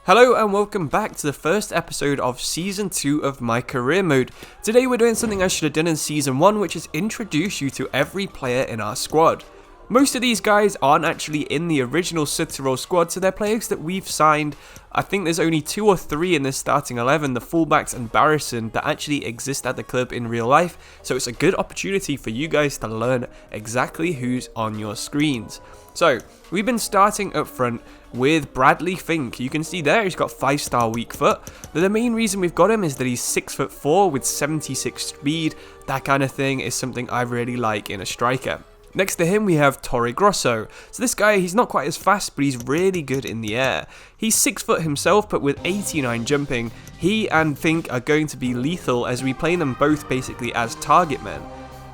Hello and welcome back to the first episode of Season 2 of my career mode. Today we're doing something I should have done in Season 1, which is introduce you to every player in our squad. Most of these guys aren't actually in the original Sudtirol squad, so they're players that we've signed. I think there's only 2 or 3 in this starting 11, the fullbacks and Barrison, that actually exist at the club in real life, so it's a good opportunity for you guys to learn exactly who's on your screens. So, we've been starting up front with Bradley Fink. You can see there he's got 5-star weak foot. But the main reason we've got him is that he's 6'4" with 76 speed. That kind of thing is something I really like in a striker. Next to him we have Fabio Grosso. So this guy, he's not quite as fast, but he's really good in the air. He's 6 foot himself, but with 89 jumping, he and Fink are going to be lethal as we play them both basically as target men.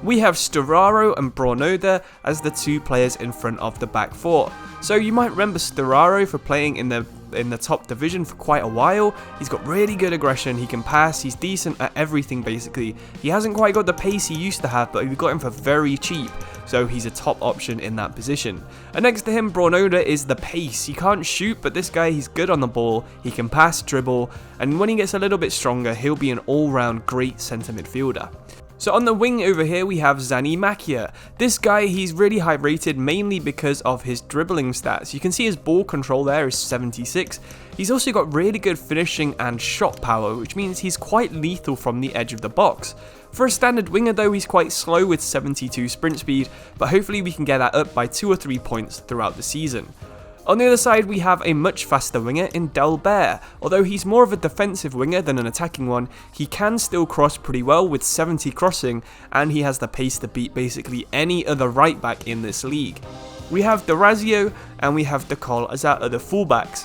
We have Sturaro and Braunoda as the 2 players in front of the back 4. So you might remember Sturaro for playing in the top division for quite a while. He's got really good aggression, he can pass, he's decent at everything basically. He hasn't quite got the pace he used to have, but we got him for very cheap, so he's a top option in that position. And next to him, Braunoda is the pace. He can't shoot, but this guy, he's good on the ball, he can pass, dribble, and when he gets a little bit stronger, he'll be an all-round great centre midfielder. So on the wing over here we have Zani Makia. This guy, he's really high rated mainly because of his dribbling stats. You can see his ball control there is 76. He's also got really good finishing and shot power, which means he's quite lethal from the edge of the box. For a standard winger though, he's quite slow with 72 sprint speed, but hopefully we can get that up by 2 or 3 points throughout the season. On the other side, we have a much faster winger in Delbert. Although he's more of a defensive winger than an attacking one, he can still cross pretty well with 70 crossing, and he has the pace to beat basically any other right back in this league. We have D'Orazio and we have Decol as our other fullbacks.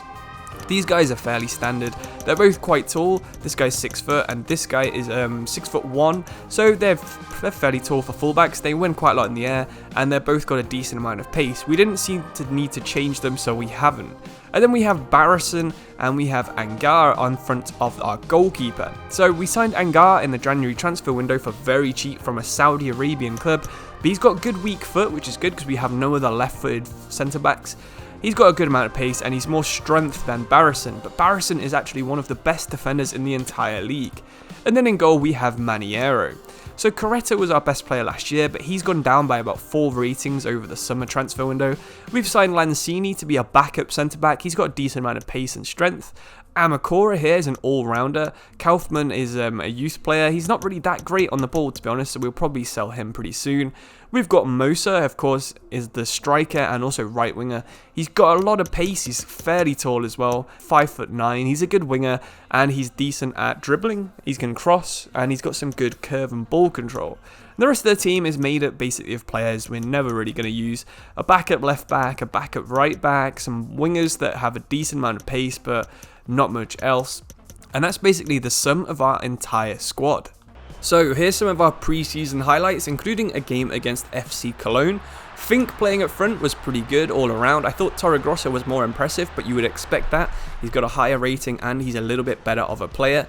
These guys are fairly standard. They're both quite tall. This guy's 6 foot and this guy is 6'1", so they're fairly tall for fullbacks. They win quite a lot in the air and they're both got a decent amount of pace. We didn't seem to need to change them, so we haven't. And then we have Barrison and we have Angar on front of our goalkeeper. So we signed Angar in the January transfer window for very cheap from a Saudi Arabian club, but he's got good weak foot, which is good because we have no other left-footed centre backs. He's got a good amount of pace and he's more strength than Barrison, but Barrison is actually one of the best defenders in the entire league. And then in goal we have Maniero. So Coretta was our best player last year, but he's gone down by about 4 ratings over the summer transfer window. We've signed Lanzini to be a backup centre-back. He's got a decent amount of pace and strength. Amakora here is an all-rounder. Kaufman is a youth player. He's not really that great on the ball, to be honest, so we'll probably sell him pretty soon. We've got Mosa, of course, is the striker and also right winger. He's got a lot of pace. He's fairly tall as well, 5'9". He's a good winger and he's decent at dribbling. He can cross and he's got some good curve and ball control. The rest of the team is made up basically of players we're never really going to use. A backup left back, a backup right back, some wingers that have a decent amount of pace but not much else. And that's basically the sum of our entire squad. So here's some of our pre-season highlights, including a game against FC Cologne. Fink playing up front was pretty good all around. I thought Fabio Grosso was more impressive, but you would expect that. He's got a higher rating and he's a little bit better of a player.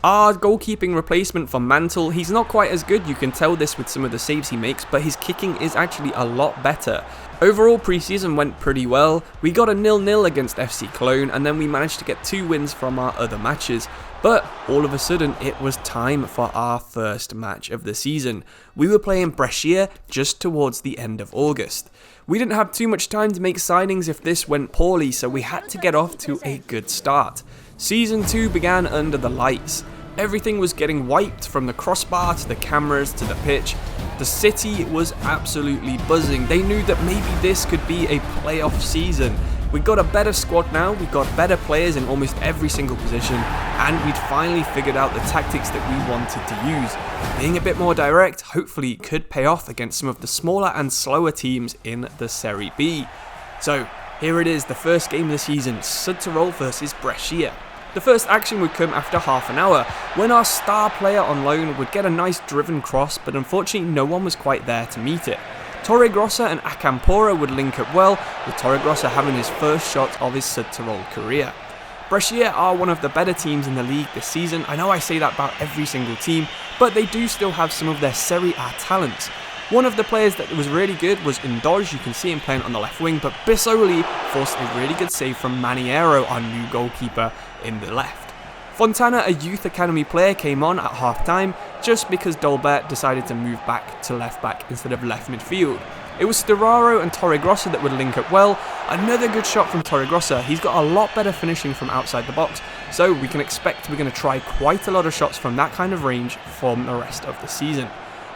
Our goalkeeping replacement for Mantle, he's not quite as good. You can tell this with some of the saves he makes, but his kicking is actually a lot better. Overall, pre-season went pretty well. We got a 0-0 against FC Cologne, and then we managed to get 2 wins from our other matches. But all of a sudden, it was time for our first match of the season. We were playing Brescia just towards the end of August. We didn't have too much time to make signings if this went poorly, so we had to get off to a good start. Season 2 began under the lights. Everything was getting wiped from the crossbar to the cameras to the pitch. The city was absolutely buzzing. They knew that maybe this could be a playoff season. We got a better squad now, we got better players in almost every single position, and we'd finally figured out the tactics that we wanted to use. Being a bit more direct hopefully could pay off against some of the smaller and slower teams in the Serie B. So here it is, the first game of the season, Sudtirol versus Brescia. The first action would come after half an hour, when our star player on loan would get a nice driven cross, but unfortunately no one was quite there to meet it. Fabio Grosso and Acampora would link up well, with Fabio Grosso having his first shot of his Sudtirol career. Brescia are one of the better teams in the league this season. I know I say that about every single team, but they do still have some of their Serie A talents. One of the players that was really good was Indoz. You can see him playing on the left wing, but Bissoli forced a really good save from Maniero, our new goalkeeper, in the left. Fontana, a youth academy player, came on at half time just because Dolbert decided to move back to left back instead of left midfield. It was Storaro and Fabio Grosso that would link up well. Another good shot from Fabio Grosso. He's got a lot better finishing from outside the box, so we can expect we're going to try quite a lot of shots from that kind of range from the rest of the season.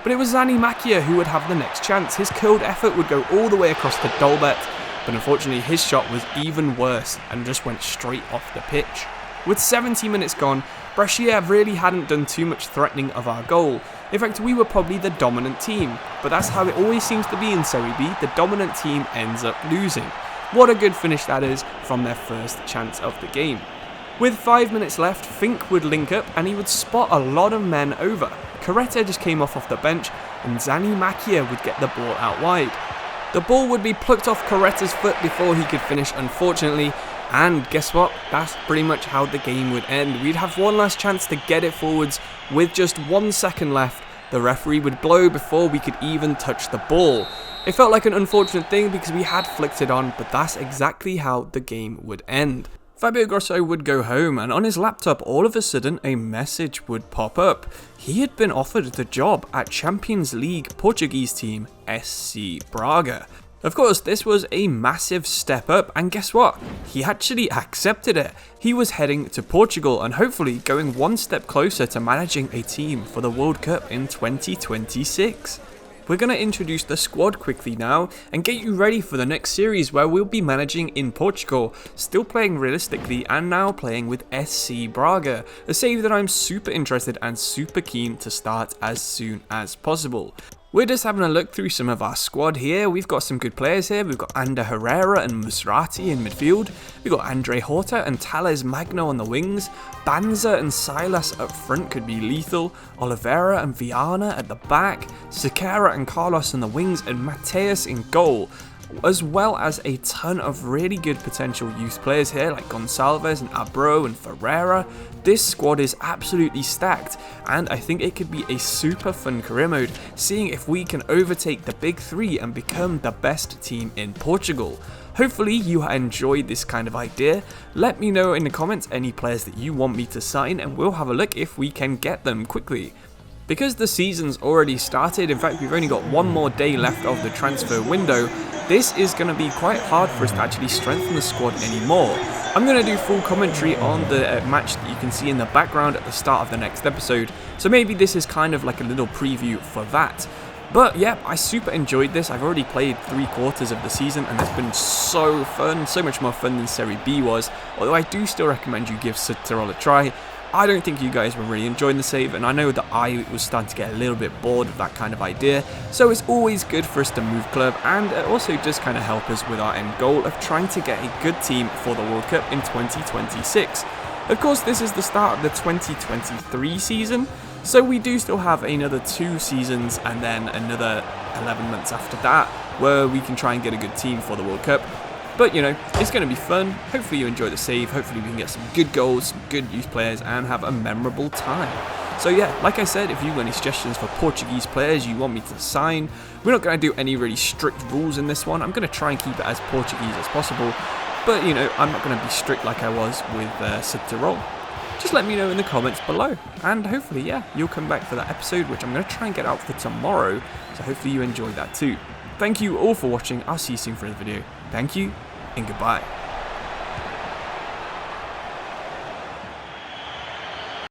But it was Zani Makia who would have the next chance. His curled effort would go all the way across to Dolbert, but unfortunately his shot was even worse and just went straight off the pitch. With 70 minutes gone, Brescia really hadn't done too much threatening of our goal. In fact, we were probably the dominant team, but that's how it always seems to be in Serie B. The dominant team ends up losing. What a good finish that is from their first chance of the game. With 5 minutes left, Fink would link up and he would spot a lot of men over. Coretta just came off the bench and Zani Makia would get the ball out wide. The ball would be plucked off Coretta's foot before he could finish, unfortunately, and guess what? That's pretty much how the game would end. We'd have one last chance to get it forwards with just 1 second left. The referee would blow before we could even touch the ball. It felt like an unfortunate thing because we had flicked it on, but that's exactly how the game would end. Fabio Grosso would go home, and on his laptop all of a sudden a message would pop up. He had been offered the job at Champions League Portuguese team SC Braga. Of course, this was a massive step up, and guess what? He actually accepted it. He was heading to Portugal and hopefully going one step closer to managing a team for the World Cup in 2026. We're going to introduce the squad quickly now and get you ready for the next series where we'll be managing in Portugal, still playing realistically and now playing with SC Braga, a save that I'm super interested and super keen to start as soon as possible. We're just having a look through some of our squad here. We've got some good players here. We've got Ander Herrera and Musrati in midfield. We've got Andre Horta and Thales Magno on the wings. Banza and Silas up front could be lethal. Oliveira and Viana at the back. Sequeira and Carlos on the wings, and Mateus in goal. As well as a ton of really good potential youth players here like Gonçalves and Abro and Ferreira. This squad is absolutely stacked, and I think it could be a super fun career mode, seeing if we can overtake the big three and become the best team in Portugal. Hopefully you enjoyed this kind of idea. Let me know in the comments any players that you want me to sign, and we'll have a look if we can get them quickly. Because the season's already started, in fact we've only got one more day left of the transfer window, this is going to be quite hard for us to actually strengthen the squad anymore. I'm going to do full commentary on the match that you can see in the background at the start of the next episode, so maybe this is kind of like a little preview for that. But yeah, I super enjoyed this. I've already played 3/4 of the season and it's been so fun, so much more fun than Serie B was, although I do still recommend you give Sudtirol a try. I don't think you guys were really enjoying the save, and I know that I was starting to get a little bit bored of that kind of idea, so it's always good for us to move club, and it also does kind of help us with our end goal of trying to get a good team for the World Cup in 2026. Of course, this is the start of the 2023 season, so we do still have another 2 seasons and then another 11 months after that where we can try and get a good team for the World Cup. But, you know, it's going to be fun. Hopefully you enjoy the save. Hopefully we can get some good goals, some good youth players, and have a memorable time. So yeah, like I said, if you've got any suggestions for Portuguese players you want me to sign, we're not going to do any really strict rules in this one. I'm going to try and keep it as Portuguese as possible. But, you know, I'm not going to be strict like I was with Sudtirol. Just let me know in the comments below. And hopefully, yeah, you'll come back for that episode, which I'm going to try and get out for tomorrow. So hopefully you enjoyed that too. Thank you all for watching. I'll see you soon for another video. Thank you, and goodbye.